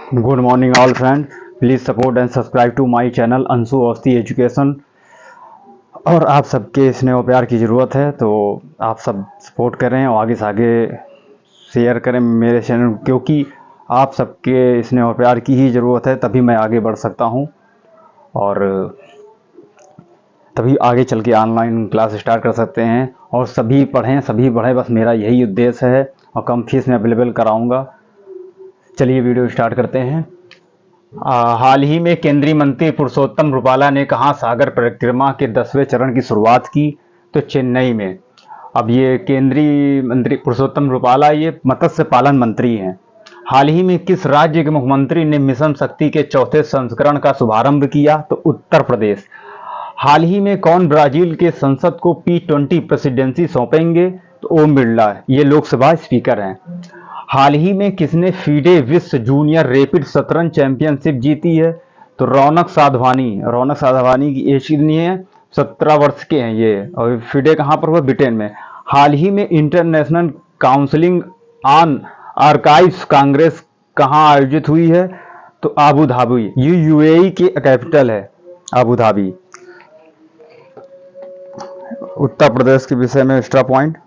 Good morning all friends. Please support and subscribe to my channel Anshu Awasthi education. और आप सबके स्नेह और प्यार की ज़रूरत है, तो आप सब सपोर्ट करें और आगे से आगे शेयर करें मेरे चैनल, क्योंकि आप सबके स्नेह और प्यार की ही ज़रूरत है, तभी मैं आगे बढ़ सकता हूं और तभी आगे चल के ऑनलाइन क्लास स्टार्ट कर सकते हैं। और सभी पढ़ें, सभी बढ़ें, बस मेरा यही उद्देश्य है और कम फीस में अवेलेबल कराऊंगा। चलिए वीडियो स्टार्ट करते हैं। हाल ही में केंद्रीय मंत्री पुरुषोत्तम रुपाला ने कहाँ सागर परिक्रमा के 10वें चरण की शुरुआत की, तो चेन्नई में। अब ये केंद्रीय मंत्री पुरुषोत्तम रुपाला ये मत्स्य पालन मंत्री हैं। हाल ही में किस राज्य के मुख्यमंत्री ने मिशन शक्ति के चौथे संस्करण का शुभारंभ किया, तो उत्तर प्रदेश। हाल ही में कौन ब्राजील के संसद को P20 प्रेसिडेंसी सौंपेंगे, तो ओम बिरला, ये लोकसभा स्पीकर हैं। हाल ही में किसने फीडे विश्व जूनियर रैपिड शतरंज चैंपियनशिप जीती है, तो रौनक साधवानी की एज कितनी है, 17 वर्ष के हैं ये, और फीडे कहाँ पर हुआ, ब्रिटेन में। हाल ही में international counselling on archives Congress कहाँ आयोजित हुई है, तो आबू धाबी, ये यूएई की कैपिटल है आबू धाबी। उत्तर प्रदेश के विषय में एक्स्ट्रा पॉइंट।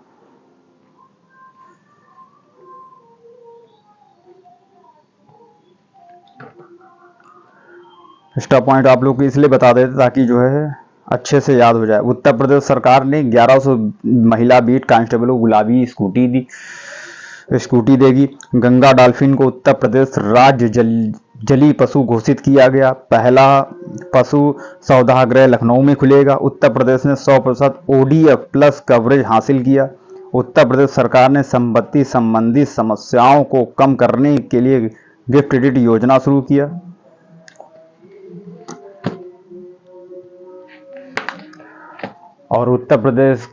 एक्स्ट्रा पॉइंट आप लोग को इसलिए बता देते ताकि जो है अच्छे से याद हो जाए। उत्तर प्रदेश सरकार ने 1100 महिला बीट कांस्टेबल को गुलाबी स्कूटी देगी। गंगा डॉल्फिन को उत्तर प्रदेश राज्य जली पशु घोषित किया गया। पहला पशु सौदागृह लखनऊ में खुलेगा। उत्तर प्रदेश ने 100% ODF प्लस कवरेज हासिल किया। उत्तर प्रदेश सरकार ने संपत्ति संबंधी समस्याओं को कम करने के लिए गिफ्ट क्रेडिट योजना शुरू किया। और उत्तर प्रदेश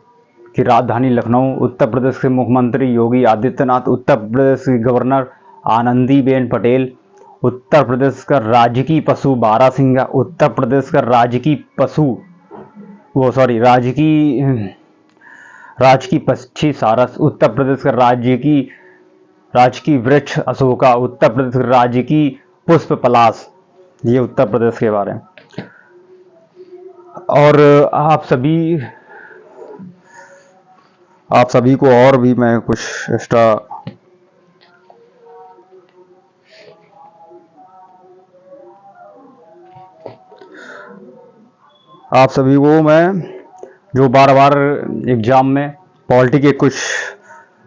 की राजधानी लखनऊ, उत्तर प्रदेश के मुख्यमंत्री योगी आदित्यनाथ, उत्तर प्रदेश की गवर्नर आनंदीबेन पटेल, उत्तर प्रदेश का राजकीय पशु बारहसिंगा, उत्तर प्रदेश का राजकीय पक्षी सारस, उत्तर प्रदेश का राजकीय वृक्ष अशोका, उत्तर प्रदेश का राजकीय पुष्प पलाश। ये उत्तर प्रदेश के बारे में। और आप सभी को और भी मैं कुछ एक्स्ट्रा आप सभी को मैं जो बार बार एग्जाम में पॉलिटी के कुछ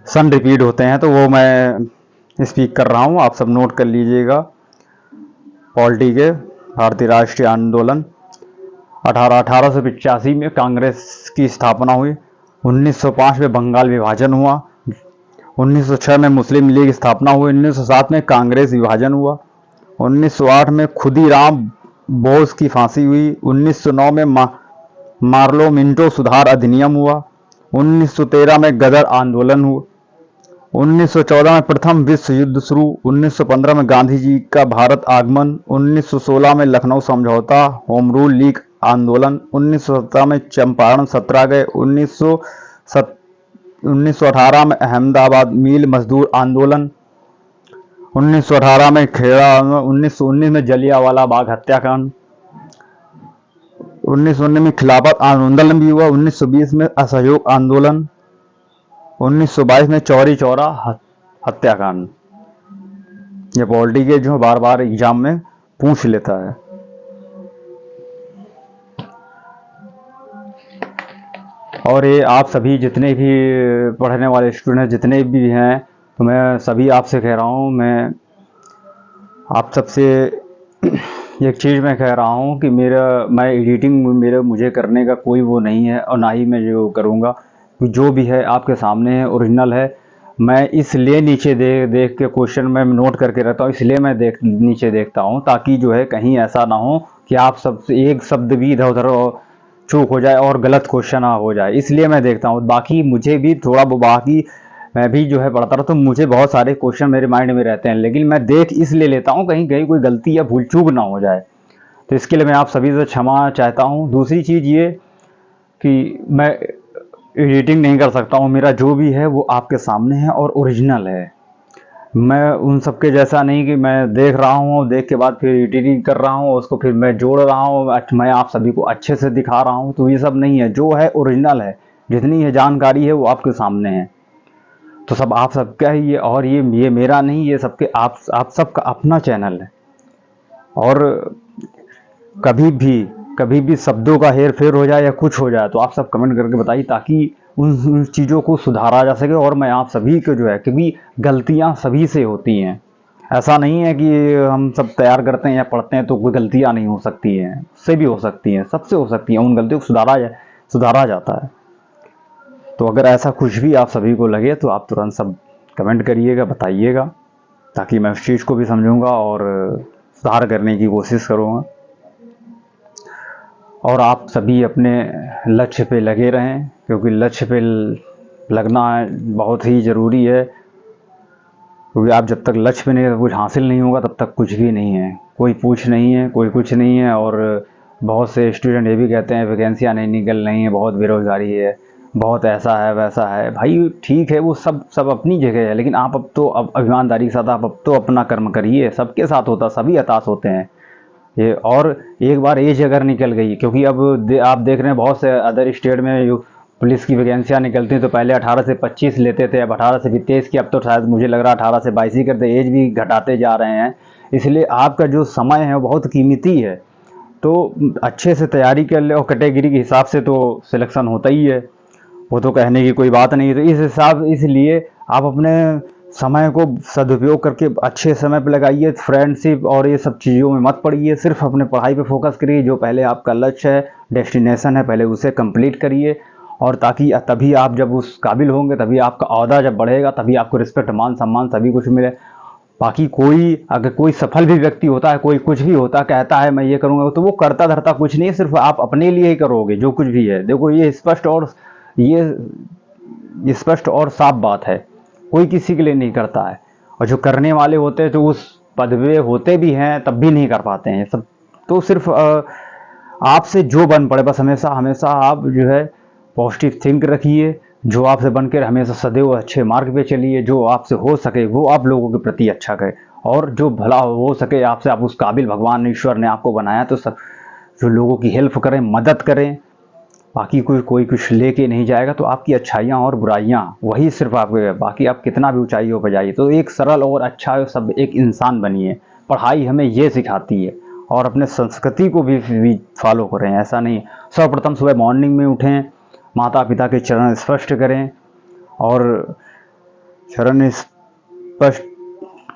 सन रिपीट होते हैं, तो वो मैं स्पीक कर रहा हूँ, आप सब नोट कर लीजिएगा। पॉलिटी के भारतीय राष्ट्रीय आंदोलन 1885 में कांग्रेस की स्थापना हुई। 1905 में बंगाल विभाजन हुआ। 1906 में मुस्लिम लीग स्थापना हुई। 1907 में कांग्रेस विभाजन हुआ। 1908 में खुदीराम बोस की फांसी हुई। 1909 में मार्लो मिंटो सुधार अधिनियम हुआ। 1913 में गदर आंदोलन हुआ। 1914 में प्रथम विश्व युद्ध शुरू। 1915 में गांधी जी का भारत आगमन। 1916 में लखनऊ समझौता, होम रूल लीग आंदोलन। 1917 में चंपारण सत्याग्रह। 1918 में अहमदाबाद मिल मजदूर आंदोलन। 1918 में खेड़ा। 1919 में जलियांवाला बाग हत्याकांड। 1919 में खिलाफत आंदोलन भी हुआ। 1920 में असहयोग आंदोलन। 1922 में चौरी चौरा हत्याकांड। ये पॉलिटी के जो बार बार एग्जाम में पूछ लेता है। और ये आप सभी जितने भी पढ़ने वाले स्टूडेंट जितने भी हैं, तो मैं सभी आपसे कह रहा हूँ, मैं आप सबसे एक चीज़ मैं कह रहा हूँ कि मैं एडिटिंग मुझे करने का कोई वो नहीं है, और ना ही मैं जो करूँगा। जो भी है आपके सामने है, ओरिजिनल है। मैं इसलिए नीचे देख के क्वेश्चन में नोट करके रहता हूँ, इसलिए मैं नीचे देखता हूँ, ताकि जो है कहीं ऐसा ना हो कि आप सबसे एक शब्द भी इधर उधर चूक हो जाए और गलत क्वेश्चन हो जाए, इसलिए मैं देखता हूँ। बाकी मुझे भी बाकी मैं भी जो है पढ़ता रहा, तो मुझे बहुत सारे क्वेश्चन मेरे माइंड में रहते हैं, लेकिन मैं देख इसलिए लेता हूँ कहीं कोई गलती या भूल चूक ना हो जाए। तो इसके लिए मैं आप सभी से क्षमा चाहता हूँ। दूसरी चीज़ ये कि मैं एडिटिंग नहीं कर सकता हूँ, मेरा जो भी है वो आपके सामने है और ओरिजिनल है। मैं उन सबके जैसा नहीं कि मैं देख रहा हूँ, देख के बाद फिर एडिटिंग कर रहा हूँ, उसको फिर मैं जोड़ रहा हूँ, मैं आप सभी को अच्छे से दिखा रहा हूँ, तो ये सब नहीं है। जो है ओरिजिनल है, जितनी ये जानकारी है वो आपके सामने है। तो सब आप सबका ही है, और ये मेरा नहीं, ये सबके आप सबका अपना चैनल है। और कभी भी शब्दों का हेर फेर हो जाए या कुछ हो जाए तो आप सब कमेंट करके बताइए, ताकि उन चीज़ों को सुधारा जा सके। और मैं आप सभी को जो है, क्योंकि गलतियां सभी से होती हैं, ऐसा नहीं है कि हम सब तैयार करते हैं या पढ़ते हैं तो कोई गलतियां नहीं हो सकती हैं, उससे भी हो सकती हैं, सबसे हो सकती हैं। उन गलतियों को सुधारा जाता है। तो अगर ऐसा कुछ भी आप सभी को लगे तो आप तुरंत सब कमेंट करिएगा, बताइएगा, ताकि मैं उस चीज़ को भी समझूंगा और सुधार करने की कोशिश करूँगा। और आप सभी अपने लक्ष्य पे लगे रहें, क्योंकि लक्ष्य पे लगना बहुत ही ज़रूरी है। क्योंकि आप जब तक लक्ष्य पे नहीं, कुछ हासिल नहीं होगा, तब तक कुछ भी नहीं है। कोई पूछ नहीं है, कोई कुछ नहीं है। और बहुत से स्टूडेंट ये भी कहते हैं वैकेंसियाँ नहीं निकल रही हैं, बहुत बेरोज़गारी है, बहुत ऐसा है वैसा है। भाई ठीक है, वो सब अपनी जगह है, लेकिन आप अब ईमानदारी के साथ आप अब तो अपना कर्म करिए। सबके साथ होता, सभी हताश होते हैं ये। और एक बार एज अगर निकल गई, क्योंकि अब आप देख रहे हैं बहुत से अदर स्टेट में पुलिस की वैकेंसियाँ निकलती हैं, तो पहले 18 से 25 लेते थे, अब 18 से 23 की, अब तो शायद मुझे लग रहा है 18 से 22 ही करते, एज भी घटाते जा रहे हैं। इसलिए आपका जो समय है बहुत कीमती है, तो अच्छे से तैयारी कर ले। और कैटेगरी के हिसाब से तो सिलेक्शन होता ही है, वो तो कहने की कोई बात नहीं। तो इसलिए आप अपने समय को सदुपयोग करके अच्छे समय पे लगाइए। फ्रेंडशिप और ये सब चीज़ों में मत पड़िए, सिर्फ अपने पढ़ाई पे फोकस करिए। जो पहले आपका लक्ष्य है, डेस्टिनेशन है, पहले उसे कंप्लीट करिए। और ताकि तभी आप जब उस काबिल होंगे, तभी आपका ओहदा जब बढ़ेगा, तभी आपको रिस्पेक्ट, मान सम्मान सभी कुछ मिले। बाकी अगर कोई सफल भी व्यक्ति होता है, कोई कुछ भी होता कहता है मैं ये करूँगा, तो वो करता धरता कुछ नहीं है, सिर्फ आप अपने लिए ही करोगे जो कुछ भी है। देखो ये स्पष्ट और साफ बात है, कोई किसी के लिए नहीं करता है। और जो करने वाले होते हैं तो उस पद पे होते भी हैं तब भी नहीं कर पाते हैं सब। तो सिर्फ आपसे जो बन पड़े, बस हमेशा हमेशा आप जो है पॉजिटिव थिंक रखिए। जो आपसे बनकर हमेशा सदैव अच्छे मार्ग पे चलिए। जो आपसे हो सके वो आप लोगों के प्रति अच्छा करें, और जो भला हो सके आपसे, आप उस काबिल भगवान ईश्वर ने आपको बनाया तो सब जो लोगों की हेल्प करें, मदद करें। बाकी कोई कुछ लेके नहीं जाएगा, तो आपकी अच्छाइयाँ और बुराइयाँ वही सिर्फ आपके, बाकी आप कितना भी ऊंचाइयों पर जाइए, तो एक सरल और अच्छा सब एक इंसान बनिए। पढ़ाई हमें ये सिखाती है। और अपने संस्कृति को भी फॉलो करें। ऐसा नहीं, सर्वप्रथम सुबह मॉर्निंग में उठें, माता पिता के चरण स्पष्ट करें, और चरण स्पष्ट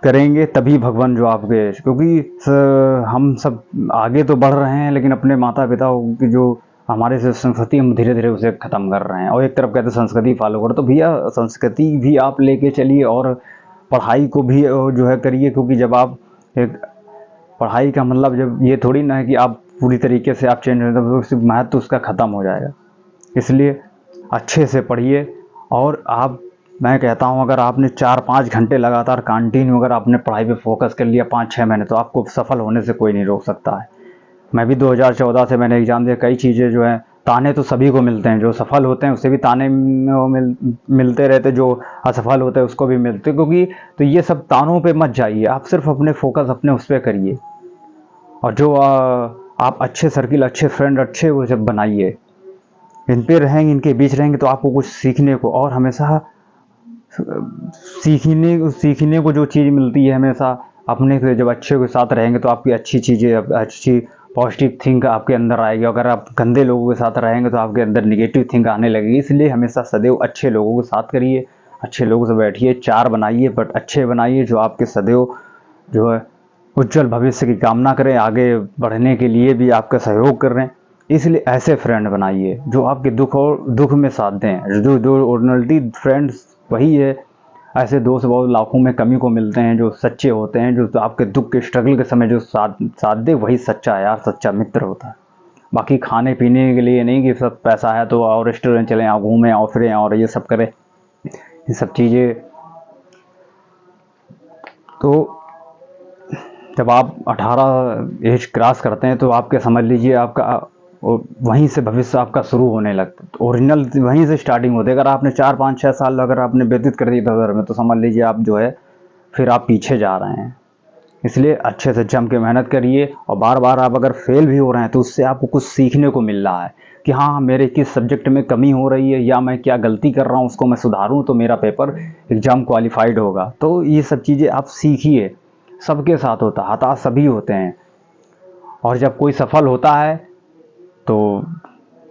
करेंगे तभी भगवान जो आपके, क्योंकि हम सब आगे तो बढ़ रहे हैं, लेकिन अपने माता पिता की जो हमारे से संस्कृति, हम धीरे धीरे उसे ख़त्म कर रहे हैं। और एक तरफ कहते हैं संस्कृति फॉलो करो, तो भैया संस्कृति भी आप लेके चलिए, और पढ़ाई को भी जो है करिए। क्योंकि जब आप एक पढ़ाई का मतलब जब ये थोड़ी ना है कि आप पूरी तरीके से आप चेंज हो, तो महत्व उसका ख़त्म हो जाएगा। इसलिए अच्छे से पढ़िए। और मैं कहता हूँ, अगर आपने 4-5 घंटे लगातार कंटिन्यू अगर आपने पढ़ाई पे फोकस कर लिया 5-6 महीने, तो आपको सफल होने से कोई नहीं रोक सकता है। मैं भी 2014 से मैंने एग्ज़ाम दिया। कई चीज़ें जो हैं, ताने तो सभी को मिलते हैं, जो सफल होते हैं उससे भी ताने मिलते रहते, जो असफल होते हैं उसको भी मिलते, क्योंकि तो ये सब तानों पे मत जाइए, आप सिर्फ अपने फोकस अपने उस पर करिए। और जो आप अच्छे सर्किल, अच्छे फ्रेंड, अच्छे वो जब बनाइए, इन पे रहेंगे, इनके बीच रहेंगे, तो आपको कुछ सीखने को, और हमेशा सीखने को जो चीज़ मिलती है, हमेशा अपने से जब अच्छे के साथ रहेंगे तो आपकी अच्छी चीज़ें, अच्छी पॉजिटिव थिंक आपके अंदर आएगी। अगर आप गंदे लोगों के साथ रहेंगे तो आपके अंदर निगेटिव थिंक आने लगेगी। इसलिए हमेशा सदैव अच्छे लोगों के साथ करिए, अच्छे लोगों से बैठिए, चार बनाइए, बट अच्छे बनाइए, जो आपके सदैव जो है उज्जवल भविष्य की कामना करें, आगे बढ़ने के लिए भी आपका सहयोग कर रहे हैं। इसलिए ऐसे फ्रेंड बनाइए जो आपके दुख में साथ दें। जो ओरिजिनलिटी फ्रेंड्स वही है। ऐसे दोस्त बहुत लाखों में कमी को मिलते हैं, जो सच्चे होते हैं, जो आपके दुख के स्ट्रगल के समय जो साथ दे, वही सच्चा यार, सच्चा मित्र होता है। बाकी खाने पीने के लिए नहीं कि सब पैसा है तो और रेस्टोरेंट चलें, और घूमें और फिरें और ये सब करें, ये सब चीज़ें। तो जब आप 18 एज क्रॉस करते हैं, तो आपके समझ लीजिए आपका वहीं से भविष्य आपका शुरू होने लगता है। तो ओरिजिनल वहीं से स्टार्टिंग होती है। अगर आपने 4-5-6 साल अगर आपने व्यतीत कर दिए उधर में, तो समझ लीजिए आप जो है फिर आप पीछे जा रहे हैं। इसलिए अच्छे से जम के मेहनत करिए, और बार बार आप अगर फेल भी हो रहे हैं तो उससे आपको कुछ सीखने को मिल रहा है कि हाँ, मेरे किस सब्जेक्ट में कमी हो रही है या मैं क्या गलती कर रहा हूँ, उसको मैं सुधारूँ तो मेरा पेपर एग्ज़ाम क्वालिफाइड होगा। तो ये सब चीज़ें आप सीखिए। सबके साथ होता है, हताश सभी होते हैं, और जब कोई सफल होता है तो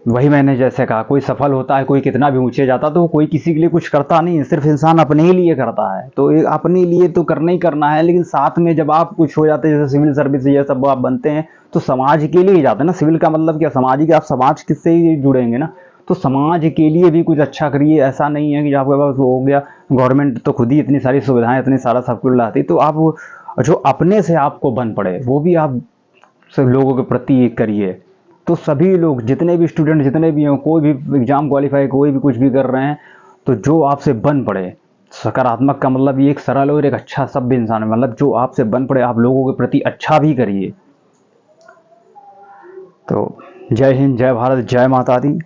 वही मैंने जैसे कहा, कोई सफल होता है, कोई कितना भी ऊंचे जाता, तो कोई किसी के लिए कुछ करता नहीं है, सिर्फ इंसान अपने ही लिए करता है। तो एक अपने लिए तो करना ही करना है, लेकिन साथ में जब आप कुछ हो जाते हैं, जैसे सिविल सर्विस ये सब आप बनते हैं, तो समाज के लिए ही जाते हैं ना। सिविल का मतलब क्या, समाज ही, आप समाज किससे ही जुड़ेंगे ना। तो समाज के लिए भी कुछ अच्छा करिए। ऐसा नहीं है कि आपके पास हो गया, गवर्नमेंट तो खुद ही इतनी सारी सुविधाएं, इतनी सारा सब कुछ लाती, तो आप जो अपने से आपको बन पड़े वो भी आप सब लोगों के प्रति करिए। तो सभी लोग, जितने भी स्टूडेंट, जितने भी हों, कोई भी एग्ज़ाम क्वालिफाई, कोई भी कुछ भी कर रहे हैं, तो जो आपसे बन पड़े, सकारात्मक का मतलब ये एक सरल और एक अच्छा सभ्य इंसान है, मतलब जो आपसे बन पड़े, आप लोगों के प्रति अच्छा भी करिए। तो जय हिंद, जय भारत, जय माता दी।